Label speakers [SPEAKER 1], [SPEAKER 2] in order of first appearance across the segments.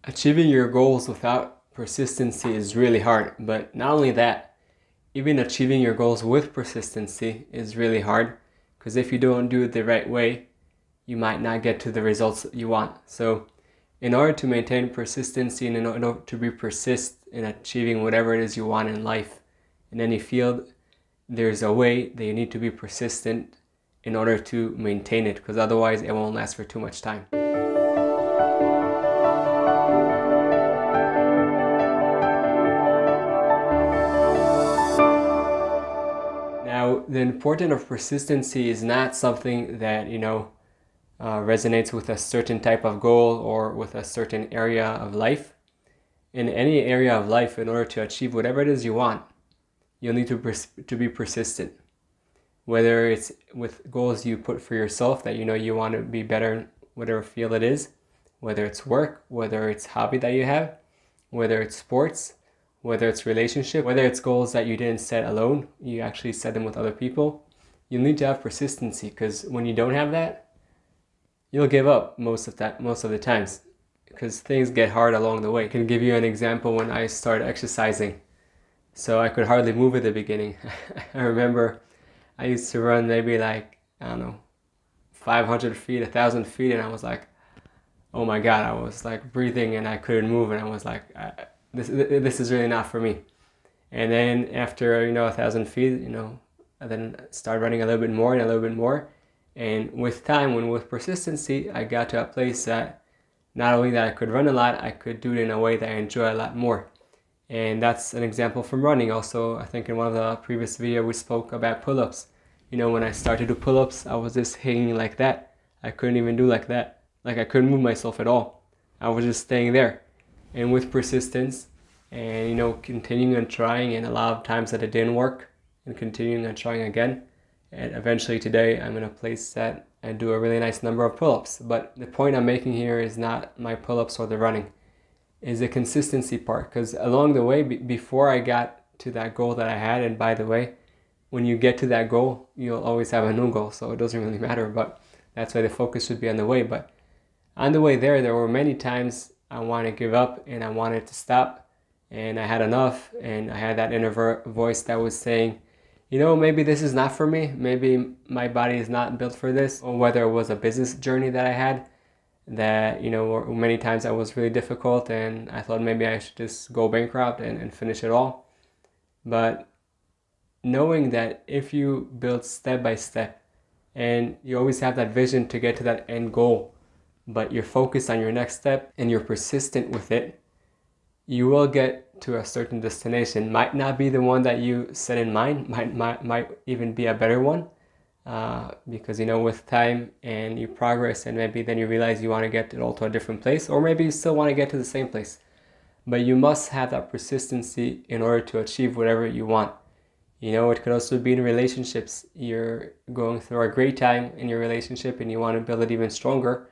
[SPEAKER 1] Achieving your goals without persistency is really hard, but not only that, even achieving your goals with persistency is really hard, because if you don't do it the right way, you might not get to the results that you want. So in order to maintain persistency and in order to be persist in achieving whatever it is you want in life, in any field, there's a way that you need to be persistent in order to maintain it, because otherwise it won't last for too much time. Now, the importance of persistency is not something that, resonates with a certain type of goal or with a certain area of life. In any area of life, in order to achieve whatever it is you want, you'll need to be persistent. Whether it's with goals you put for yourself that you want to be better in whatever field it is, whether it's work, whether it's hobby that you have, whether it's sports, whether it's relationship, whether it's goals that you didn't set alone, you actually set them with other people. You'll need to have persistency, because when you don't have that, you'll give up most of the times, because things get hard along the way. I can give you an example when I started exercising. So I could hardly move at the beginning. I remember I used to run maybe 500 feet, 1,000 feet, and I was like, oh my God, I was like breathing and I couldn't move, and I was like, this is really not for me. And then after 1,000 feet, I then started running a little bit more and a little bit more. And with time, with persistency, I got to a place that not only that I could run a lot, I could do it in a way that I enjoy a lot more. And that's an example from running. Also, I think in one of the previous videos we spoke about pull-ups. When I started to do pull-ups, I was just hanging like that. I couldn't even do like that. Like I couldn't move myself at all. I was just staying there. And with persistence and continuing and trying, and a lot of times that it didn't work, and continuing and trying again, and eventually today I'm in a place that I do a really nice number of pull-ups. But the point I'm making here is not my pull-ups or the running, is the consistency part. Because along the way, before I got to that goal that I had, and by the way, when you get to that goal, you'll always have a new goal, so it doesn't really matter, but that's why the focus should be on the way. But on the way there were many times I wanted to give up and I wanted to stop, and I had enough, and I had that inner voice that was saying, maybe this is not for me, maybe my body is not built for this. Or whether it was a business journey that I had that, many times that was really difficult, and I thought maybe I should just go bankrupt and finish it all. But knowing that if you build step by step, and you always have that vision to get to that end goal, but you're focused on your next step and you're persistent with it, you will get to a certain destination. Might not be the one that you set in mind, might even be a better one, because with time and you progress, and maybe then you realize you want to get it all to a different place, or maybe you still want to get to the same place. But you must have that persistency in order to achieve whatever you want. It could also be in relationships. You're going through a great time in your relationship and you want to build it even stronger.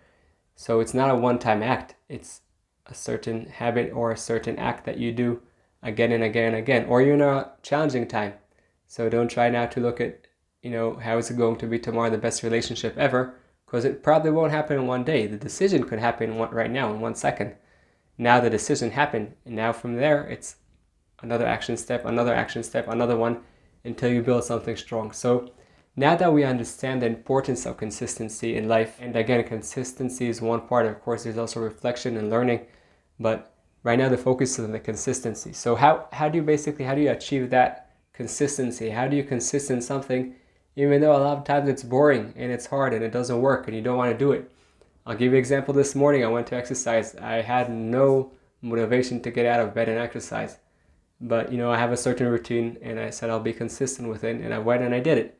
[SPEAKER 1] So it's not a one-time act. It's a certain habit or a certain act that you do again and again and again. Or you're in a challenging time. So don't try now to look at, how is it going to be tomorrow the best relationship ever, because it probably won't happen in one day. The decision could happen right now in 1 second. Now the decision happened, and now from there it's another action step, another one, until you build something strong. So now that we understand the importance of consistency in life, and again, consistency is one part, of course there's also reflection and learning, but right now the focus is on the consistency. So how do you achieve that consistency? How do you consistent something even though a lot of times it's boring and it's hard and it doesn't work and you don't want to do it? I'll give you an example. This morning I went to exercise. I had no motivation to get out of bed and exercise, but I have a certain routine, and I said I'll be consistent with it, and I went and I did it.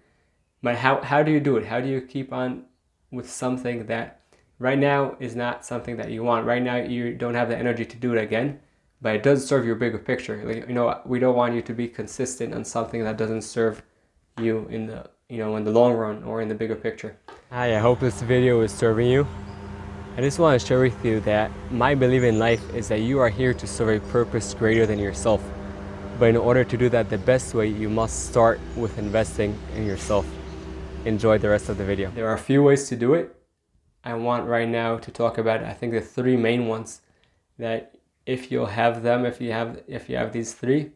[SPEAKER 1] But how do you do it? How do you keep on with something that right now is not something that you want? Right now you don't have the energy to do it again, but it does serve your bigger picture. We don't want you to be consistent on something that doesn't serve you in the in the long run or in the bigger picture. Hi, I hope this video is serving you. I just want to share with you that my belief in life is that you are here to serve a purpose greater than yourself. But in order to do that the best way, you must start with investing in yourself. Enjoy the rest of the video. There are a few ways to do it. I want right now to talk about, I think, the three main ones. that if you'll have them, if you have these three,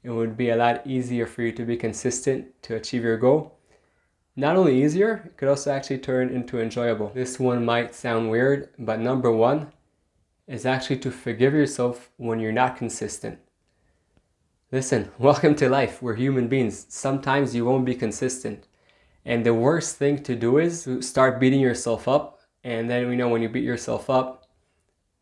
[SPEAKER 1] it would be a lot easier for you to be consistent to achieve your goal. Not only easier, it could also actually turn into enjoyable. This one might sound weird, but number one is actually to forgive yourself when you're not consistent. Listen, welcome to life. We're human beings. Sometimes you won't be consistent. And the worst thing to do is to start beating yourself up. And then when you beat yourself up,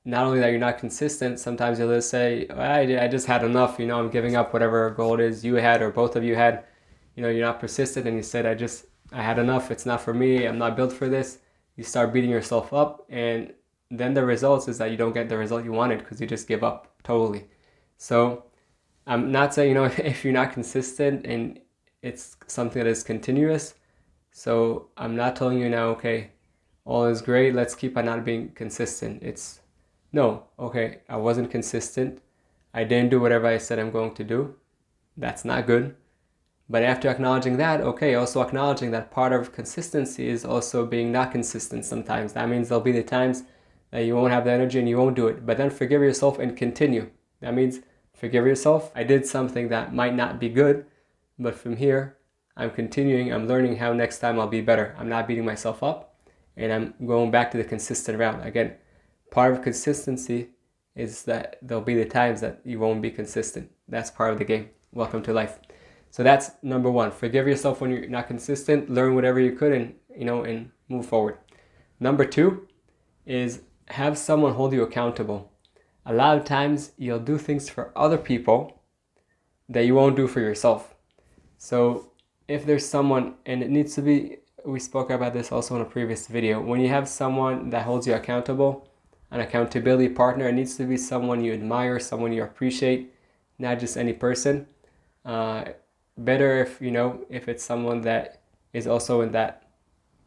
[SPEAKER 1] not only that you're not consistent, sometimes you'll just say, I just had enough, I'm giving up whatever goal it is you had or both of you had. You're not persistent and you said, I had enough, it's not for me, I'm not built for this. You start beating yourself up, and then the results is that you don't get the result you wanted because you just give up totally. So I'm not saying, if you're not consistent and it's something that is continuous, so I'm not telling you now, okay, all is great, let's keep on not being consistent. It's, no, okay, I wasn't consistent, I didn't do whatever I said I'm going to do. That's not good. But after acknowledging that, okay, also acknowledging that part of consistency is also being not consistent sometimes. That means there'll be the times that you won't have the energy and you won't do it. But then forgive yourself and continue. That means forgive yourself. I did something that might not be good, but from here, I'm continuing. I'm learning how next time I'll be better. I'm not beating myself up, and I'm going back to the consistent route. Again, part of consistency is that there'll be the times that you won't be consistent. That's part of the game. Welcome to life. So that's number one. Forgive yourself when you're not consistent. Learn whatever you could and move forward. Number two is have someone hold you accountable. A lot of times you'll do things for other people that you won't do for yourself. So if there's someone, and it needs to be, we spoke about this also in a previous video, when you have someone that holds you accountable, an accountability partner, it needs to be someone you admire, someone you appreciate, not just any person. Better if it's someone that is also in that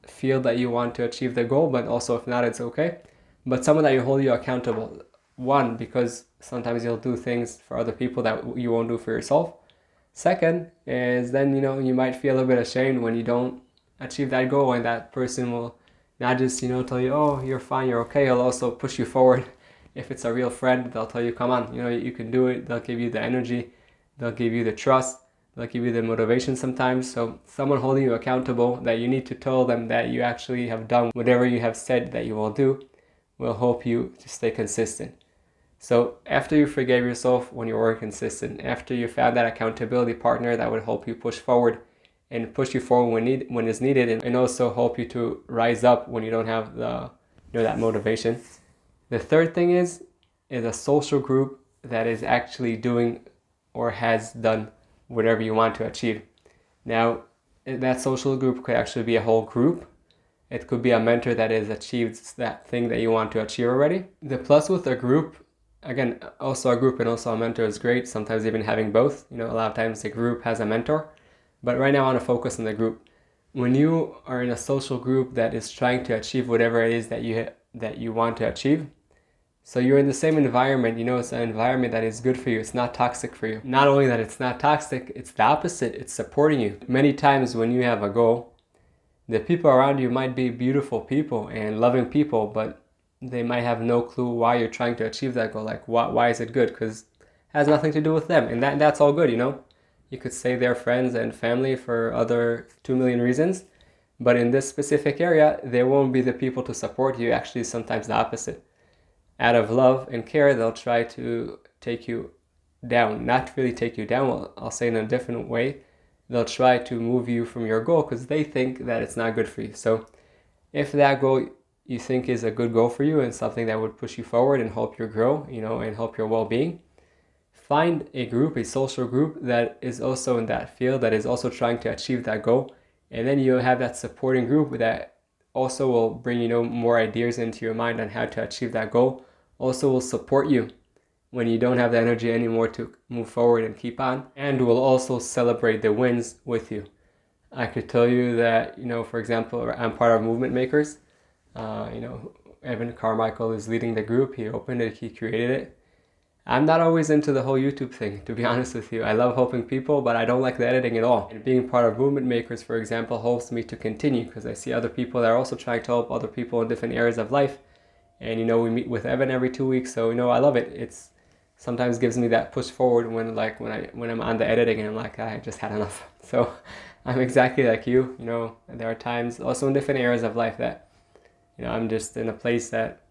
[SPEAKER 1] field that you want to achieve the goal, but also if not, it's okay. But someone that you hold you accountable. One, because sometimes you'll do things for other people that you won't do for yourself. Second is then, you might feel a little bit ashamed when you don't achieve that goal, and that person will not just, tell you, oh, you're fine, you're okay. He'll also push you forward. If it's a real friend, they'll tell you, come on, you can do it. They'll give you the energy. They'll give you the trust. They'll give you the motivation sometimes. So someone holding you accountable that you need to tell them that you actually have done whatever you have said that you will do will help you to stay consistent. So after you forgave yourself when you were consistent, after you found that accountability partner that would help you push forward and push you forward when it's needed, and also help you to rise up when you don't have that motivation. The third thing is a social group that is actually doing or has done whatever you want to achieve. Now, that social group could actually be a whole group. It could be a mentor that has achieved that thing that you want to achieve already. The plus with a group, again, also a group and also a mentor is great. Sometimes even having both. A lot of times the group has a mentor. But right now I want to focus on the group. When you are in a social group that is trying to achieve whatever it is that you want to achieve, so you're in the same environment, it's an environment that is good for you. It's not toxic for you. Not only that it's not toxic, it's the opposite. It's supporting you. Many times when you have a goal, the people around you might be beautiful people and loving people, but they might have no clue why you're trying to achieve that goal. Like, why is it good? Because it has nothing to do with them. And that's all good, You could say they're friends and family for other 2 million reasons. But in this specific area, they won't be the people to support you. Actually, sometimes the opposite. Out of love and care, they'll try to take you down. Not really take you down, well, I'll say in a different way. They'll try to move you from your goal because they think that it's not good for you. So if that goal you think is a good goal for you and something that would push you forward and help you grow, and help your well-being, find a group, a social group that is also in that field, that is also trying to achieve that goal. And then you'll have that supporting group that also will bring, more ideas into your mind on how to achieve that goal. Also will support you when you don't have the energy anymore to move forward and keep on, and will also celebrate the wins with you. I could tell you that, for example, I'm part of Movement Makers. Evan Carmichael is leading the group. He opened it, he created it. I'm not always into the whole YouTube thing, to be honest with you. I love helping people, but I don't like the editing at all. And being part of Movement Makers, for example, helps me to continue because I see other people that are also trying to help other people in different areas of life. And we meet with Evan every 2 weeks, so I love it. It's sometimes gives me that push forward when I'm on the editing and I'm like, I just had enough. So I'm exactly like you. There are times also in different areas of life that I'm just in a place that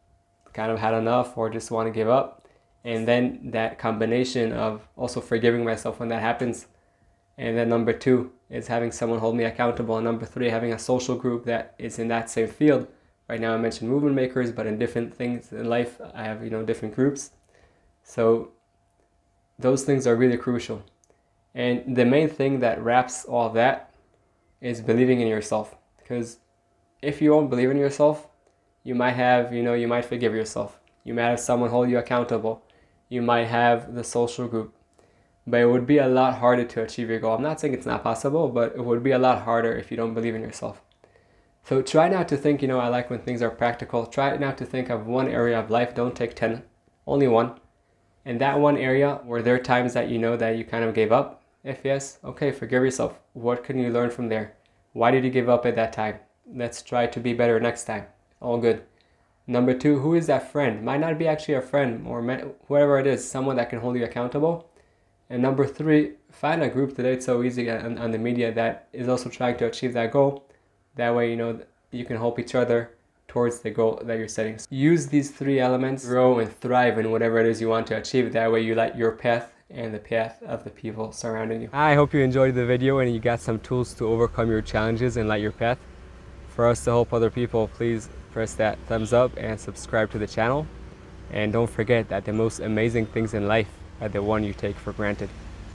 [SPEAKER 1] kind of had enough or just want to give up. And then that combination of also forgiving myself when that happens. And then number 2 is having someone hold me accountable. And number 3, having a social group that is in that same field. Right now I mentioned movement makers, but in different things in life, I have, different groups. So those things are really crucial. And the main thing that wraps all that is believing in yourself. Because if you don't believe in yourself, you might forgive yourself. You might have someone hold you accountable. You might have the social group. But it would be a lot harder to achieve your goal. I'm not saying it's not possible, but it would be a lot harder if you don't believe in yourself. So try not to think, I like when things are practical. Try not to think of one area of life. Don't take 10, only one. And that one area, were there times that that you kind of gave up? If yes, okay, forgive yourself. What can you learn from there? Why did you give up at that time? Let's try to be better next time. All good. Number 2, who is that friend? Might not be actually a friend or whoever it is, someone that can hold you accountable. And number 3, find a group today. It's so easy on the media that is also trying to achieve that goal. That way, you can help each other towards the goal that you're setting. Use these 3 elements, grow and thrive in whatever it is you want to achieve. That way you light your path and the path of the people surrounding you. I hope you enjoyed the video and you got some tools to overcome your challenges and light your path. For us to help other people, please press that thumbs up and subscribe to the channel. And don't forget that the most amazing things in life are the one you take for granted.